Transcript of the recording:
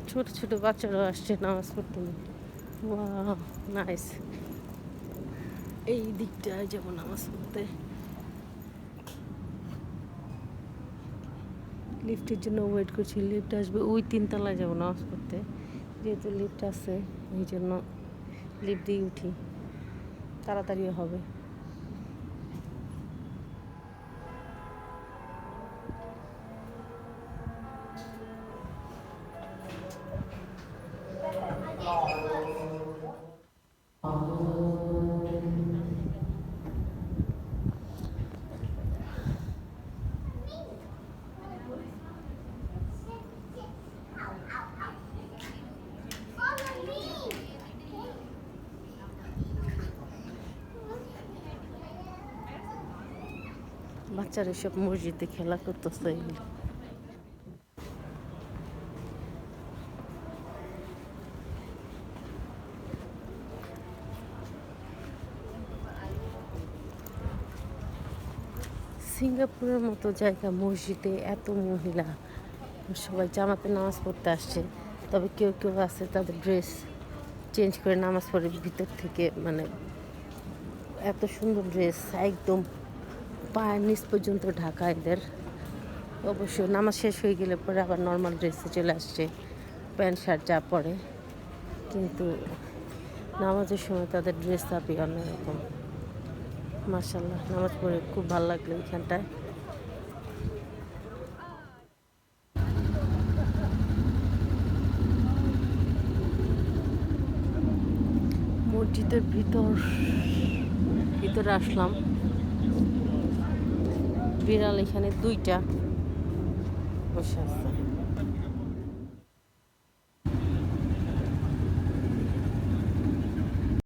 ছোট ছোট বাচ্চারাও আসছে নামাজ পড়তে। Wow, nice. এই দিকটায় যাবো নামাজ পড়তে। লিফটের জন্য ওয়েট করছি, লিফট আসবে। ওই 3 তলায় যাবো নামাজ পড়তে, যেহেতু লিফট আছে এই জন্য লিফট দিয়ে উঠি, তাড়াতাড়িও হবে। বাচ্চারা সব মসজিদে খেলা করতেছে। সিঙ্গাপুরের মতো জায়গা, মসজিদে এত মহিলা, সবাই জামাতে নামাজ পড়তে আসছে। তবে কেউ কেউ আছে তাদের ড্রেস চেঞ্জ করে নামাজ পড়ে ভিতর থেকে, মানে এত সুন্দর ড্রেস, একদম পায়ের নিচ পর্যন্ত ঢাকা এদের। অবশ্য নামাজ শেষ হয়ে গেলে পরে আবার নর্মাল ড্রেসে চলে আসছে, প্যান্ট শার্ট যা পরে। কিন্তু নামাজের সময় তাদের ড্রেস আপই অন্যরকম। মাশাআল্লাহ, নামাজ পড়ে খুব ভালো লাগলো এখানটায়। মসজিদের ভিতরে আসলাম। বিড়াল এখানে 2টা বসে আছে।